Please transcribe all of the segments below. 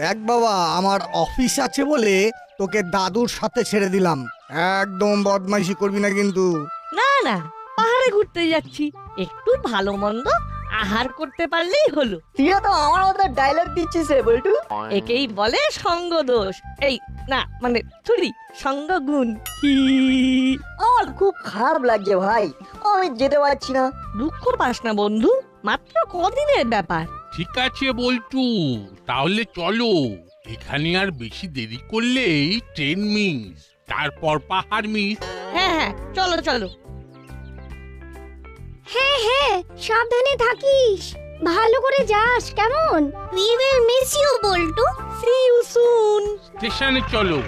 দেখ বাবা, আমার অফিস আছে বলে তোকে দাদুর সাথে ছেড়ে দিলাম। একদম বদমাইশি করবি না কিন্তু। না না, পাহাড়ে ঘুরতে যাচ্ছি, একটু ভালো মন্দ আহার করতে পারলেই হলো। তুইও তো আমার মতো ডায়লগ দিচ্ছিস রে বল্টু। একেই বলে সঙ্গ দোষ। এই না মানে সরি, সঙ্গ গুণ। আমার খুব খারাপ লাগছে ভাই, আমি যেতে পারছি না। দুঃখ পাস না বন্ধু, মাত্র কদিনের ব্যাপার। ঠিক আছে বল্টু, তাহলে চলো। এখানে আর বেশি দেরি করলেই ট্রেন মিস, তারপর পাহাড় মিস। হ্যাঁ হ্যাঁ, চলো চলো। হ্যাঁ হ্যাঁ, সাবধানে থাকিস, ভালো করে যাস কেমন। We will miss you Boltu. See you soon. স্টেশনে চলো।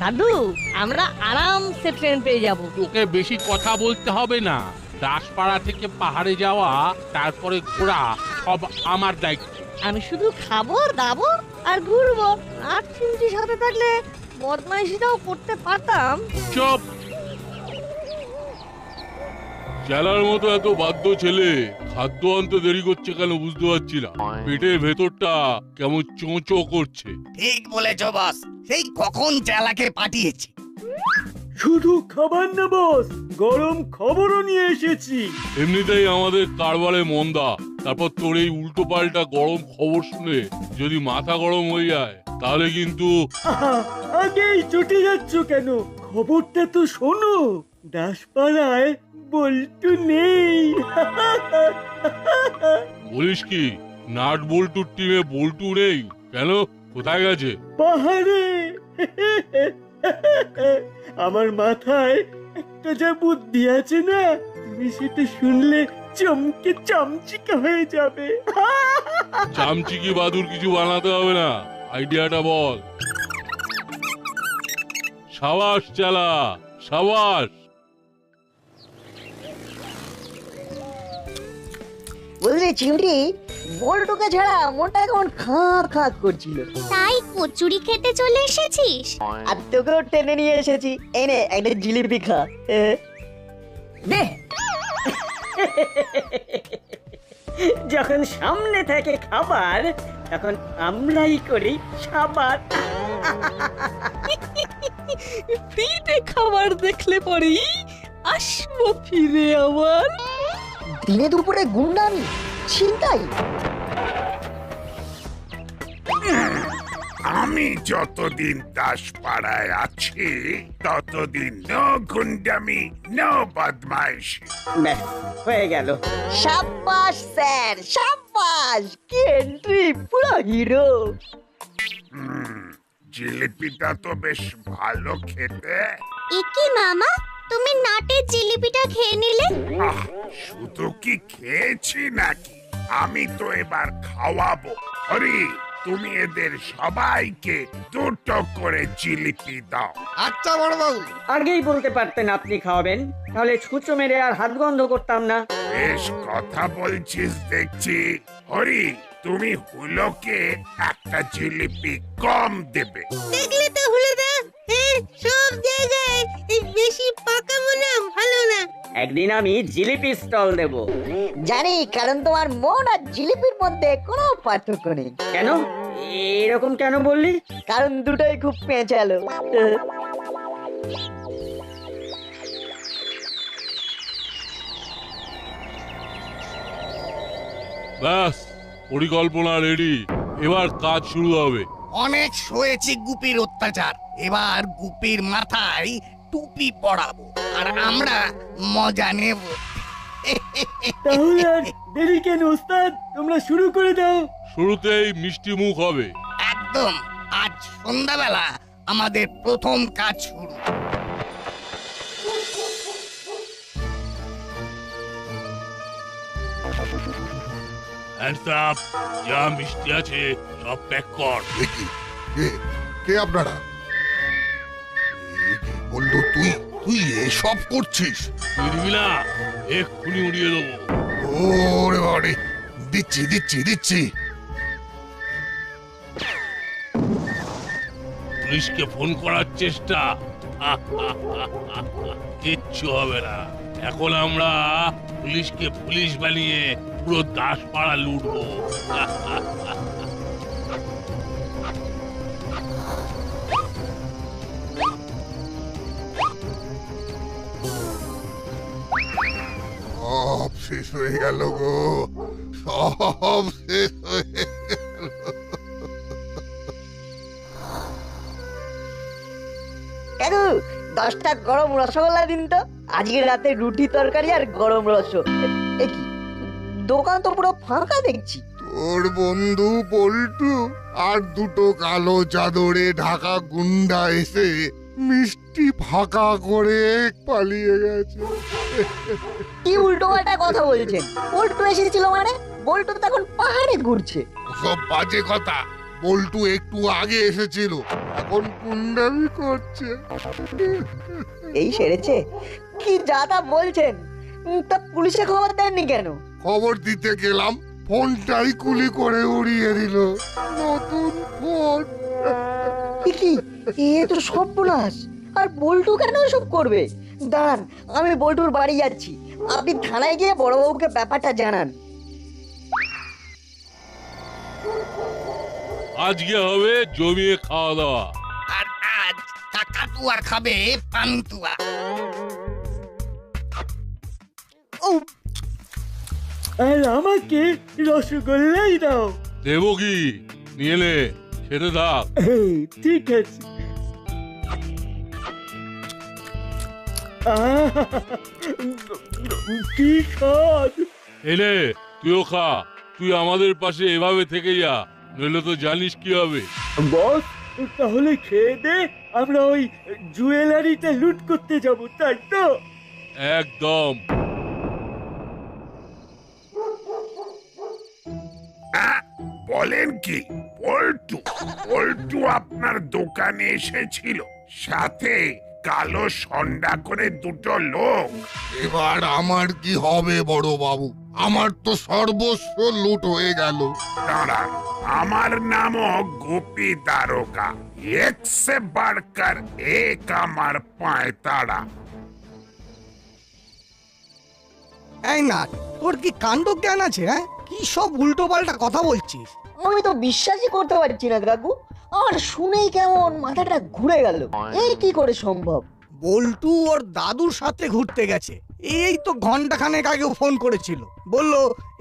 দাদু, আমরা আরামসে ট্রেন পেয়ে যাব। তোকে বেশি কথা বলতে হবে না। দাসপাড়া থেকে পাহাড়ে যাওয়া, তারপরে ঘোরা, সব আমার দায়িত্ব। আমি শুধু খাবো, দাবো আর ঘুরবো। আর চিমটির সাথে থাকলে বদমাইশিটাও করতে পারতাম। চুপ! জেলার মতো এত বাধ্য ছেলে খাদ্য আনতে দেরি করছে কেন বুঝতে পারছি না। পেটের ভেতরটা কেমন চোঁচো করছে। ঠিক বলেছ বস, সেই কখন চেলাকে পাঠিয়েছি। শুধু খাবার না বস, গরম খবরও নিয়ে এসেছি। এমনিতেই আমাদের কারবারে মন্দা, তারপর তোর এই উল্টো পাল্টা গরম খবর শুনে যদি মাথা গরম হয়ে যায় তাহলে কিন্তু। আহা, আগেই চটে যাচ্ছ কেন? খবরটা তো শোনো, দাসপাড়ায় বল্টু নেই। বলিস কি, নাট বল্টুর টিমে বল্টু নেই কেন? কোথায় গেছে? পাহাড়ে। আমার মাথায় একটা যা বুদ্ধি আছে না, তুমি সেটা শুনলে চমকে চামচিকা হয়ে যাবে। চামচিকি বাদুর কিছু বানাতে হবে না, আইডিয়াটা বল। সাবাস চালা, সাবাস। বুঝলি চিমটি, বল্টুকে ছাড়া মনটা কেমন খাঁ খাঁ করছিল। তাই কচুরি খেতে চলে এসেছিস? আর তোকেও টেনে নিয়ে এসেছি, এনে একটা জিলিপি খা। দে। যখন সামনে থাকে খাবার, তখন আমরাই করি সাবার। ফ্রিতে খাবার দেখলে পরেই আসবো ফিরে আবার। দিনে দুপুরে গুন্ডামি, ছিনতাই। আমি যতদিন দাসপাড়ায় আছি ততদিন নো গুন্ডামি, নো বদমাইশি। ব্যাস, হয়ে গেল। সাব্বাস স্যার, সাব্বাস, কি এন্ট্রি, পুরো হিরো। জিলিপিটা তো বেশ ভালো খেতে। একি মামা, তুমি নাটের জিলিপিটা খেয়ে নিলে? আহ, শুধু কি খেয়েছি নাকি, আমি তো এবার খাওয়াবো। হরি, তুমি এদের সবাইকে দুটো করে জিলিপি দাও। আচ্ছা বড় বাবু। আগেই বলতে পারতেন আপনি খাওয়াবেন, তাহলে ছুঁচো মেরে আর হাত গন্ধ করতাম না। বেশ কথা বলছিস দেখছি। হরি, তুমি হুলোকে একটা জিলিপি কম দেবে। দেখলে তো হলো না, সব জায়গায় বেশি পাকা মনে ভালো না। একদিন আমি জিলিপি স্টল দেব। জানি, কারণ তোমার মন আর জিলিপির মধ্যে কোনো পার্থক্য নেই। কেন এরকম কেন বললি? কারণ দুটোই খুব পেঁচালো। ব্যাস, পরিকল্পনা রেডি, এবার কাজ শুরু হবে। অনেক সয়েছি গুপির অত্যাচার, এবার গুপির মাথায় টুপি পড়াবো আর আমরা মজা নেব। তাহলে আর দেরি কেন ওস্তাদ, তোমরা শুরু করে দাও। শুরুতেই মিষ্টি মুখ হবে। একদম, আজ সন্ধ্যাবেলা আমাদের প্রথম কাজ শুরু। হ্যান্ডস আপ, যা মিষ্টি আছে সব প্যাক কর। কে আপনারা? বললো তুই তুই এসব করছিস? তুই দিবি না, এক্ষুনি উড়িয়ে দেবো। ওরে বাবারে, দিচ্ছি দিচ্ছি দিচ্ছি। পুলিশকে ফোন করার চেষ্টা, কিচ্ছু হবে না। এখন আমরা পুলিশকে পুলিশ বানিয়ে পুরো দাসপাড়া লুটবো। সব শেষ হয়ে গেল গো, সব শেষ হয়ে গেল। কাকু 10টা গরম রসগোল্লা দিন তো, আজকে রাতে রুটি তরকারি আর গরম রস। এ কি, দোকান তো পুরো ফাঁকা দেখছি। তোর বন্ধু পল্টু আর দুটো কালো চাদরে ঢাকা গুন্ডা এসে মিষ্টি ফাঁকা করে পালিয়ে গেছে। কি উল্টো পাল্টা কথা বলছেন? বল্টু এসেছিল মানে? বল্টু তো এখন পাহাড়ে ঘুরছে। সব বাজে কথা। বল্টু একটু আগে এসেছিল, এখন গুন্ডামি করছে। এই সেরেছে? কি যাতা বলছেন? তা পুলিশে খবর দেননি কেন? খবর দিতে গেলাম, ফোনটাই কুলি করে উড়িয়ে দিল। নতুন ফোন। কি এ তো সর্বনাশ। আর বল্টু কেন সব করবে? দাঁড়ান, আমি বল্টুর বাড়ি যাচ্ছি, আপনি থানায় গিয়ে বড়বাবুকে ব্যাপারটা জানান। আজকে হবে জমিয়ে খাওয়া দাওয়া। আর আজ কাকাতুয়া খাবে পান্তুয়া। আর আমাকে রসগোল্লাই দাও। দেবো কি? নিয়ে নে, খেতে থাক। এই, ঠিক আছে। আহা, কি স্বাদ। এনে তুইও খা। তুই আমাদের পাশে এভাবে থেকে যা, নইলে তো জানিস কি হবে। বস, তাহলে খেয়ে দে আমরা ওই জুয়েলারিটা লুট করতে যাব, তাই তো? একদম। বলেন কি পল্টু? পল্টু আপনার দোকানে এসেছিল, সাথে কালো সন্ডা করে দুটো লোক। এবার আমার কি হবে বড় বাবু? আমার তো সর্বস্ব লুট হয়ে গেল। দাঁড়া, আমার নামও গোপী দারোগা। এক সে বাড়কর এক আমার পায় তাড়া। এই না, তোর কি কাণ্ড জ্ঞান আছে? হ্যাঁ, কি সব উল্টো পাল্টা কথা বলছিস? আমি তো বিশ্বাসই করতে পারছি না কাকু, আর শুনেই কেমন মাথাটা ঘুরে গেল। এই কি করে সম্ভব? বল্টু ওর দাদুর সাথে ঘুরতে গেছে। এই তো ঘন্টাখানেক আগেও ফোন করেছিল, বলল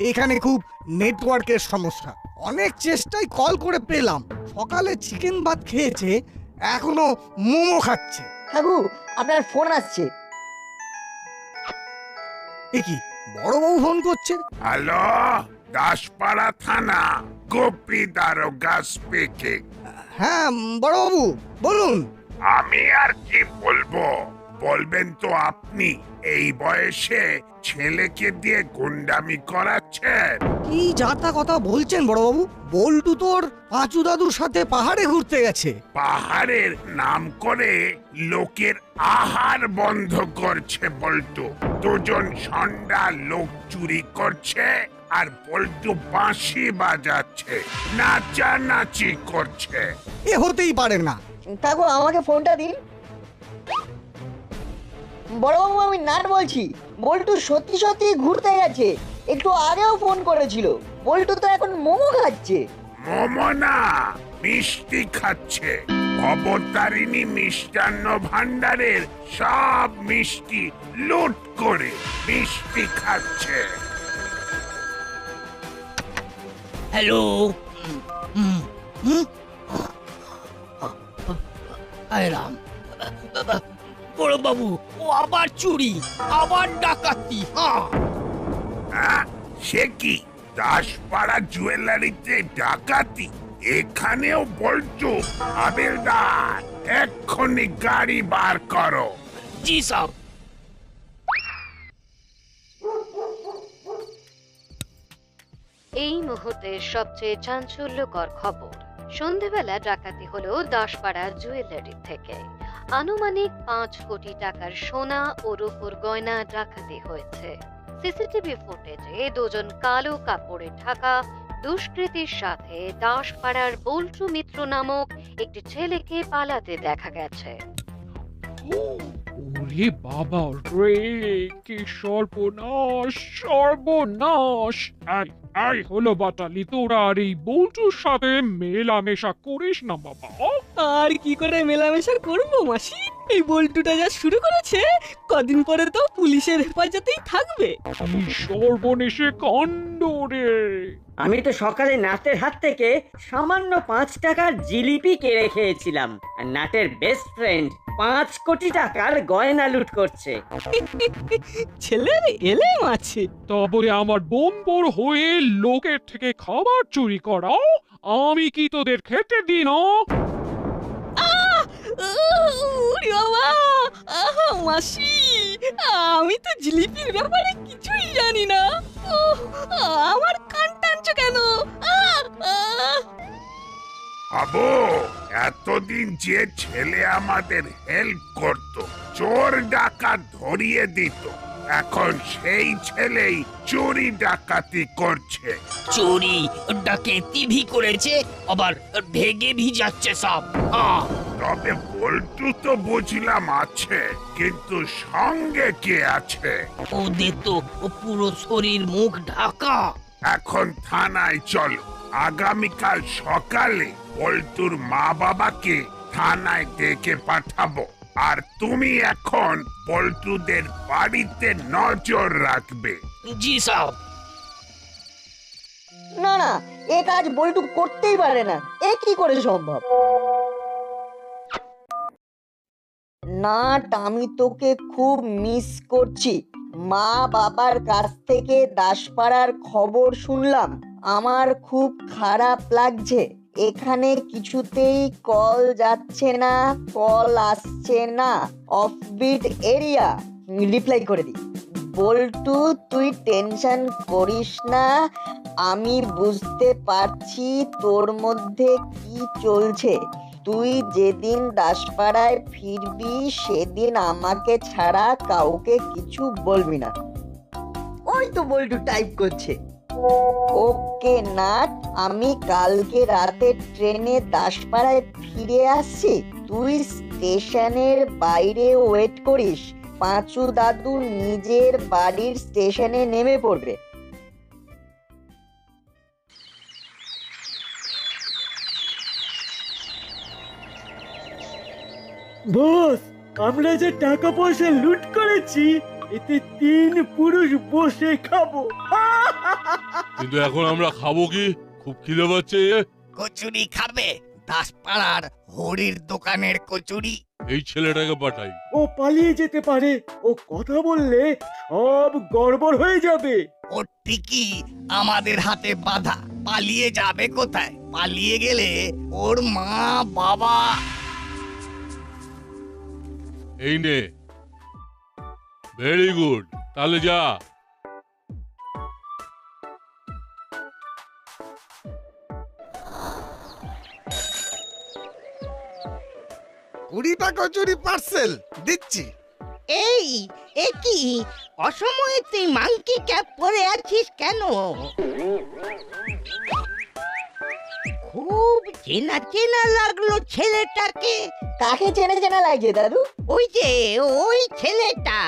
এখানে খুব নেটওয়ার্কের সমস্যা। অনেক চেষ্টায় কল করে পেলাম। সকালে চিকেন ভাত খেয়েছে, এখনো মোমো খাচ্ছে। কাকু, আপনার ফোন আসছে। এ কি, বড়বাবু ফোন করছে? হ্যালো, দাসপাড়া থানা, গোপী দারোগা স্পিকিং। হ্যাঁ বড়বাবু, বলুন। আমি আর কি বলবো? বলবেন তো আপনি এই বয়সে ছেলেকে দিয়ে গুন্ডামি করাচ্ছেন? কি যাতা কথা বলছেন বড়বাবু? বল্টু তোর পাঁচু দাদুর সাথে পাহাড়ে ঘুরতে গেছে। পাহাড়ের নাম করে লোকের আহার বন্ধ করছে বল্টু। দুজন সন্ডা লোক চুরি করছে আর বল্টু বাঁশি বাজাচ্ছে, নাচানাচি করছে। এ হতেই পারে না। কাকু, আমাকে ফোনটা দিন। বড়বাবু, আমি নাট বলছি। বল্টু সত্যি সত্যি ঘুরতে গেছে, একটু আগেও ফোন করেছিল। বল্টু তো এখন মোমো খাচ্ছে। মোমো না, মিষ্টি খাচ্ছে। অবতারিণী মিষ্টান্ন ভান্ডারের সব মিষ্টি লুট করে মিষ্টি খাচ্ছে। হ্যালো। রাম বড়বাবু, ও আবার চুরি, আবার ডাকাতি। সে কি, দাসপাড়া জুয়েলারিতে ডাকাতি? এখানেও বল্টু? হাবিলদার, এক্ষুনি গাড়ি বার করো। জি সাহেব। এই মুহূর্তের সবচেয়ে চাঞ্চল্যকর খবর। সন্ধেবেলা ডাকাতি হলো দাসপাড়া জুয়েলারি থেকে। আনুমানিক 5 কোটি টাকার সোনা ও রূপোর গয়না ডাকাতি হয়েছে। সিসিটিভি ফুটেজে দুজন কালো কাপড়ে ঢাকা দুষ্কৃতীর সাথে দাসপাড়ার বল্টু মিত্র নামক একটি ছেলেকে পালাতে দেখা গেছে। ওরে বাবা রে, কি সর্বনাশ সর্বনাশ! এই হলো বাটালি, তোরা আর এই বল্টুর সাথে মেলামেশা করিস না বাবা। আর কি করে মেলামেশা করবো মাসি? এই বল্টুটা যা শুরু করেছে, কদিন পরে তো পুলিশের হেফাজতেই থাকবে। কি সর্বনেশে কাণ্ড রে! আমি তো সকালে নাটের হাত থেকে সামান্য 5 টাকার জিলিপি কেড়ে খেয়েছিলাম, আর নাটের বেস্ট ফ্রেন্ড 5 কোটি টাকার গয়না লুট করছে। ছেলের এলেম আছে। তারপরে আমার বোম্বর হয়ে লোকের থেকে খাবার চুরি করা, আমি কি তোদের খেতে দিই না? উরি বাবা! মাসি, আমি তো জিলিপির ব্যাপারে কিছুই জানি না। আমার কান টানছো কেন? আবু, এতদিন যে ছেলে আমাদের হেল্প করত, চোর ডাকাত ধরিয়ে দিত, এখন সেই ছেলেই চুরি ডাকাতি করছে। চুরি ডাকাতি ভি করেছে, আবার ভেগে ভি যাচ্ছে সব। তবে বল্টু তো বুঝলাম আছে, কিন্তু সঙ্গে কে আছে? ওদের তো পুরো শরীর মুখ ঢাকা। এখন থানায় চলো, আগামীকাল সকালে বল্টুর মা বাবাকে থানায় ডেকে পাঠাবো। আর তুমি এখন বল্টুদের বাড়িতে নজর রাখবে। জি সাহেব। না না, এ কাজ বল্টু করতেই পারে না। এ কি করে সম্ভব? নাট, আমি তোকে খুব মিস করছি। মা বাবার কাছ থেকে দাসপাড়ার খবর শুনলাম, আমার খুব খারাপ লাগছে। এখানে কিছুতেই কল যাচ্ছে না, কল আসছে না, অফবিট এরিয়া। রিপ্লাই করে দি। বল্টু, তুই টেনশন করিস না, আমি বুঝতে পারছি তোর মধ্যে কি চলছে। তুই যেদিন দাসপাড়ায় ফিরবি সেদিন আমাকে ছাড়া কাউকে কিছু বলবি না। ওই তো বল্টু টাইপ করছে। ওকে নাট, আমি কালকে রাতে ট্রেনে দাসপাড়ায় ফিরে আসছি। তুই স্টেশনের বাইরে ওয়েট করিস। পাঁচু দাদু নিজের বাড়ির স্টেশনে নেমে পড়বে। বস, আমরা যে টাকা পয়সা লুট করেছি, এতে 3 পুরুষ বসে খাবো। কিন্তু এখন আমরা খাবো কি? খুব খিদে পাচ্ছে। কচুরি খাবে? দাসপাড়ার হরির দোকানের কচুরি। এই ছেলেটাকে পাঠাই। ও পালিয়ে যেতে পারে, ও কথা বললে সব গড়বড় হয়ে যাবে। ওর ঠিকই আমাদের হাতে বাধা। পালিয়ে যাবে কোথায়? পালিয়ে গেলে ওর মা বাবা। এই নে, ভেরি গুড, তাহলে যা। কুড়িটা কচুরি পার্সেল দিচ্ছি। এই এ কি অসময়ে তুই মাংকি ক্যাপ পরে আছিস কেন? খুব চেনা চেনা লাগলো ছেলেটাকে। কাকে চেনা চেনা লাগছে দাদু? ওই যে ওই ছেলেটা।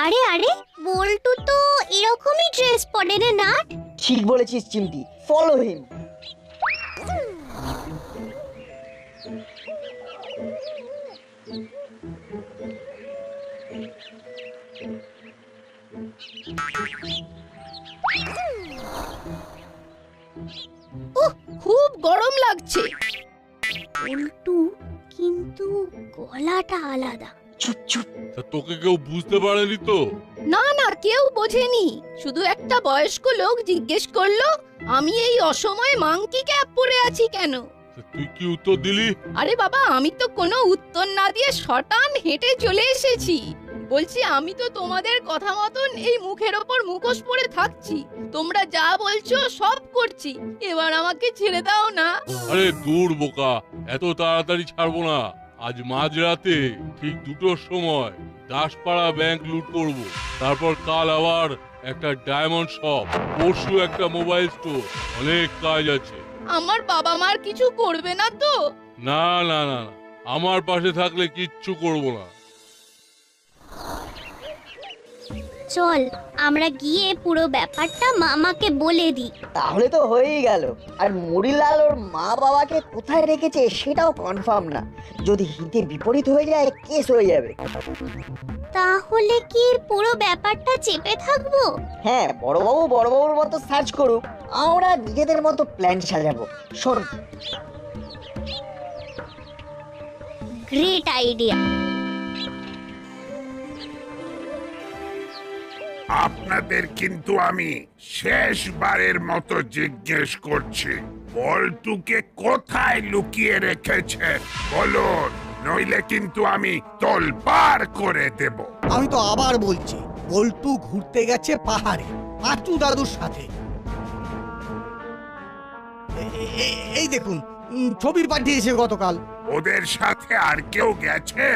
আরে আরে, বল্টু তো এরকমই ড্রেস পরে রে নাট। ঠিক বলেছিস চিমটি, ফলো হিম। খুব গরম লাগছে। বল্টু, কিন্তু গলাটা আলাদা। চুপ চুপ। তা তোকে কেউ বুঝতে পারেনি তো? না না, কেউ বোঝেনি। শুধু একটা বয়স্ক লোক জিজ্ঞেস করলো আমি এই অসময়ে মাংকি ক্যাপ পরে আছি কেন। তা তুই কি উত্তর দিলি? আরে বাবা, আমি তো কোনো উত্তর না দিয়ে শটান হেঁটে চলে এসেছি। বলছি, আমি তো তোমাদের কথা মতন এই মুখের ওপর মুখোশ পরে থাকছি। তোমরা যা বলছো সব করছি, এবার আমাকে ছেড়ে দাও না। আরে দূর বোকা, এত তাড়াতাড়ি ছাড়বো না। আজ মাঝরাতে ঠিক 2টোর সময় দাসপাড়া ব্যাংক লুট করব। তারপর কাল আবার একটা ডায়মন্ড শপ, পরশু একটা মোবাইল স্টোর। অনেক কাজ আছে। আমার বাবা মার কিছু করবে না তো? না না না না, আমার পাশে থাকলে কিচ্ছু করব না। চল আমরা গিয়ে পুরো ব্যাপারটা মামাকে বলে দিই। তাহলে তো হয়েই গেল। আর মুড়িলাল ওর মা বাবাকে কোথায় রেখেছে সেটাও কনফার্ম না। যদি হিতে বিপরীত হয়ে যায় কেস হয়ে যাবে। তাহলে কি পুরো ব্যাপারটা চেপে থাকবো? হ্যাঁ, বড়বাবুর মতো সার্চ করুক, আমরা নিজেদের মতো প্ল্যান সাজাবো। শোন, গ্রেট আইডিয়া। আপনাদের কিন্তু আমি শেষবারের মতো জিজ্ঞেস করছি, বল্টুকে কোথায় লুকিয়ে রেখেছে বলুন, নইলে কিন্তু আমি তোলপাড় করে দেব। আমি তো আবার বলছি, বল্টু ঘুরতে গেছে পাহাড়ে পাঁচু দাদুর সাথে। এই দেখুন, ছবি পাঠিয়েছে গতকাল। ওদের সাথে আর কেউ গেছে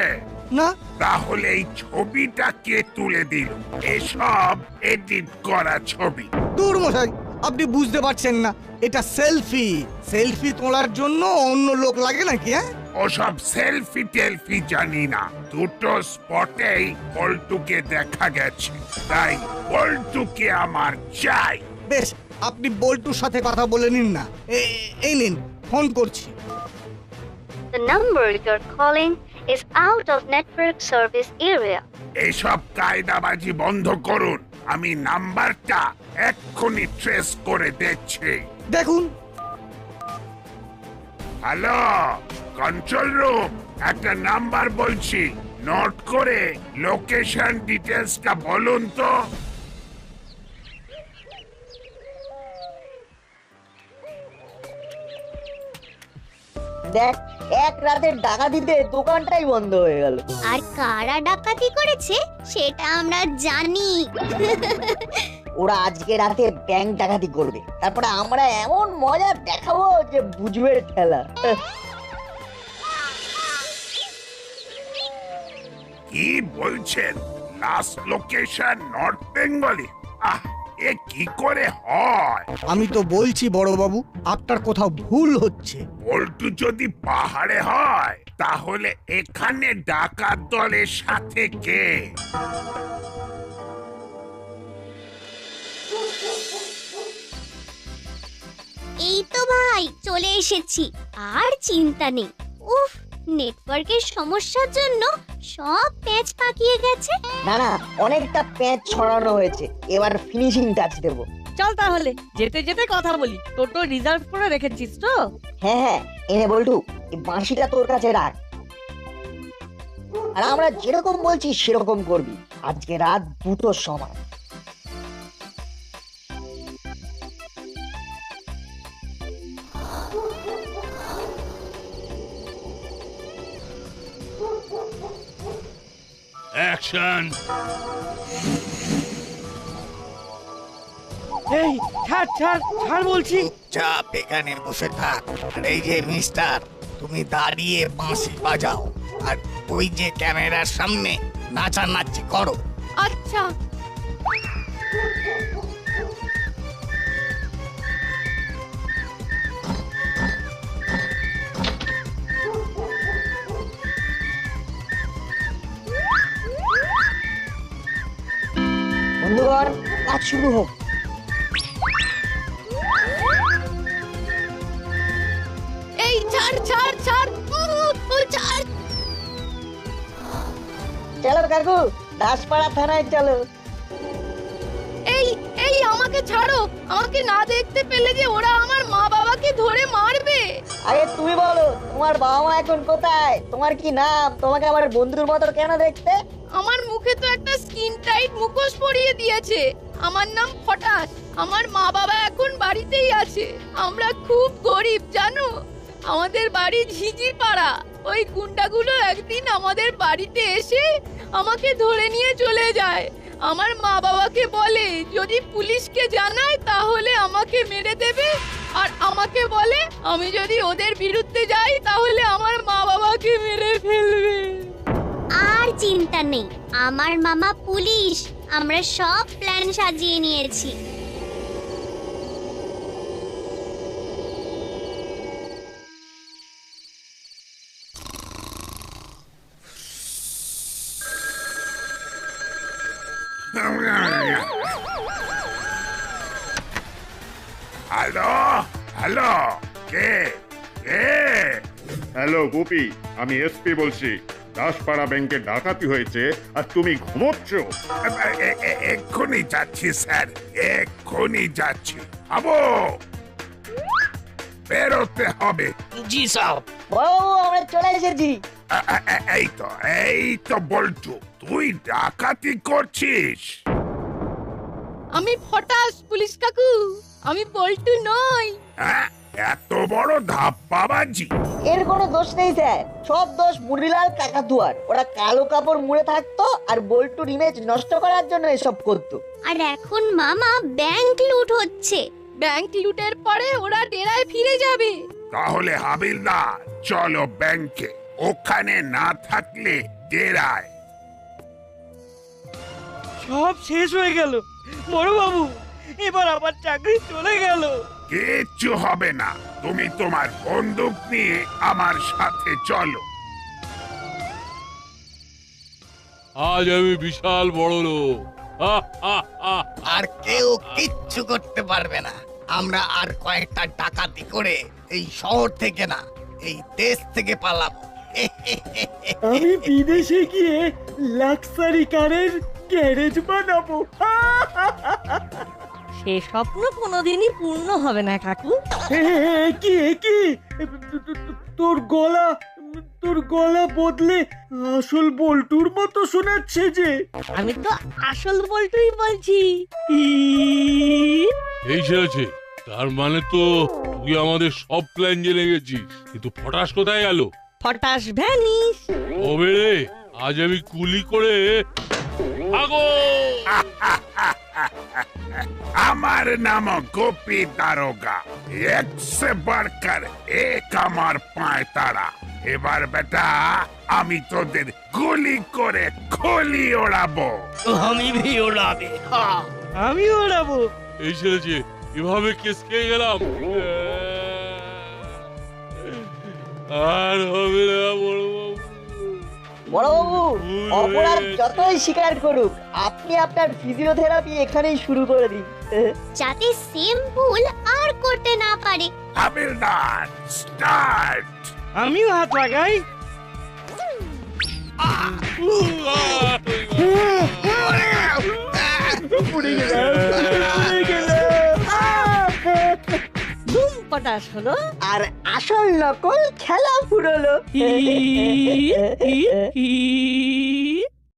না। তাহলে এই ছবিটা কে তুলে দিল? এসব এডিট করা ছবি। দূর মশাই, আপনি বুঝতে পারছেন না, এটা সেলফি। সেলফি তোলার জন্য অন্য লোক লাগে নাকি? হ্যাঁ, ওসব সেলফি টেলফি জানি না, দুটো স্পটেই বল্টুকে দেখা গেছে, তাই বল্টুকে আমার চাই। বেশ, আপনি বল্টুর সাথে কথা বলে নিন না। এই নিন, ফোন করছি। The number you're calling is out of network service area. এইসব কায়দাবাজি বন্ধ করুন, আমি নাম্বারটা এক্ষুনি ট্রেস করে দেখছি। দেখুন। হ্যালো, কন্ট্রোল রুম, একটা নাম্বার বলছি, নোট করে লোকেশন ডিটেলসটা বলুন তো। দেখ, এক রাতের ডাকাতিতে দোকানটাই বন্ধ হয়ে গেল। আর কারা ডাকাতি করেছে সেটা আমরা জানি। ওরা আজকে রাতে ব্যাংক ডাকাতি করবে, তারপরে আমরা এমন মজা দেখাবো যে বুঝবে ঠেলা। কি বলছেন? Last location north Bengali? আহ, এ কি করে হয়? আমি তো বলছি বড় বাবু, আপনার কোথাও ভুল হচ্ছে। বল্টু যদি পাহাড়ে হয় তাহলে এখানে ডাকাত দলের সাথে কে? এই তো ভাই চলে এসেছি, আর চিন্তা নেই। উফ, নেটওয়ার্কের সমস্যার জন্য সব প্যাচ পাকিয়ে গেছে। না না, অনেকটা প্যাঁচ ছড়ানো হয়েছে, এবার ফিনিশিং টাচ দেবো। চল তাহলে যেতে যেতে কথা বলি। টোটো রিজার্ভ করে রেখেছিস তো? হ্যাঁ হ্যাঁ, এনে বল্টু, এই বাঁশিটা তোর কাছে রাখ। আর আমরা যেরকম বলছি সেরকম করবি। আজকে রাত 2টোর সময়। অ্যাকশন। এই ছাড় ছাড় ছাড় বলছি। চাপ এখানে বসে থাক। আর এই যে মিস্টার, তুমি দাঁড়িয়ে বাঁশি বাজাও, আর ওই যে ক্যামেরার সামনে নাচানাচি করো। আচ্ছা। বন্ধুগণ, কাজ শুরু হোক। এই ছাড় ছাড় ছাড়, ছাড়। চলো কাকু, দাসপাড়া থানায় চলো। এই এই আমাকে ছাড়ো, আমাকে না দেখতে পেলে যে ওরা আমার মা বাবাকে ধরে মারবে। আরে তুমি বলো, তোমার বাবা মা এখন কোথায়? তোমার কি নাম? তোমাকে আমার বন্ধুর মতো কেন দেখতে? আমার মুখে তো একটা স্কিন টাইট মুখোশ পরিয়ে দিয়েছে। আমার নাম ফটাস। আমার মা বাবা এখন বাড়িতেই আছে। আমরা খুব গরিব জানো। আমাদের বাড়ি ঝিঝি পাড়া। ওই গুন্ডাগুলো একদিন আমাদের বাড়িতে এসে আমাকে ধরে নিয়ে চলে যায়। আমার মা বাবাকে বলে যদি পুলিশকে জানায় তাহলে আমাকে মেরে দেবে, আর আমাকে বলে আমি যদি ওদের বিরুদ্ধে যাই তাহলে আমার মা বাবাকে মেরে ফেলবে। আর চিন্তা নেই, আমার মামা পুলিশ। আমরা সব প্ল্যান সাজিয়ে নিয়েছি। হ্যালো হ্যালো কে কে হ্যালো গোপি, আমি এসপি বলছি। দাসপাড়া ব্যাংকে ডাকাতি হয়েছে আর তুমি ঘুমোচ্ছ। এক্ষুনি যাচ্ছি স্যার, এক্ষুনি যাচ্ছি। আবো বেরোতে হবে। জি সাহেব। বড়বাবু আমরা চলে এসেছি। এই তো বল্টু, তুই ডাকাতি করছিস? আমি ফটাস পুলিশ কাকু, আমি বল্টু নই। হ্যাঁ, এত বড় ধাপ্পাবাজি। এর কোনো দোষ নেই স্যার, সব দোষ মুড়িলাল কাকাতুয়ার। ওরা কালো কাপড় মুড়ে থাকতো আর বল্টুর ইমেজ নষ্ট করার জন্য এসব করতো। আর এখন মামা ব্যাংক লুট হচ্ছে। ব্যাংক লুটের পরে ওরা ডেরায় ফিরে যাবে। তাহলে হাবিলদার চলো ব্যাংকে, ওখানে না থাকলে ডেরায়। সব শেষ হয়ে গেল বড় বাবু, এবার আমার চাকরি চলে গেল। কিচ্ছু হবে না, তুমি তোমার বন্দুক নিয়ে আমার সাথে চলো। আজ আমি বিশাল বড় লোক। আর কেউ কিচ্ছু করতে পারবে না। আমরা আর কয়েকটা ডাকাতি করে এই শহর থেকে না, এই দেশ থেকে পালাবো। আমি বিদেশে গিয়ে লাক্সারি কারের গ্যারেজ বানাবো। সে স্বপ্ন কোনোদিনই পূর্ণ হবে না কাকু। কি কি তোর গলা বদলে আসল বল্টুর মতো শোনাচ্ছে যে। আমি তো আসল বল্টুই বলছি। এই ছেলেছে, তার মানে তো তুই আমাদের সব প্ল্যান জেনে গেছিস, কিন্তু ফটাস কোথায় গেল? ফটাস ভ্যানিশ। কবে রে? আজ আমি কুলি করে আগো। আমার নাম গোপী দারোগা, একসে বাড়কার এক আমার পায় তারা। এবার বেটা আমি তোদের গুলি করে খলি ওড়াবো। আমি ভি ওড়াবে। আমি ওড়াবো। এই ছেলেছে, এভাবে কেস খেয়ে গেলাম, আর হবে না বড়বাবু, অপরাধ যতই স্বীকার করুক, আপনি আপনার ফিজিওথেরাপি এখানেই শুরু করে দিন, যাতে সেম ভুল আর করতে না পারে। হাবিলদার স্টার্ট। আমিও হাত লাগাই। ধুম পটাশ হলো আর আসল নকল খেলা ফুরলো।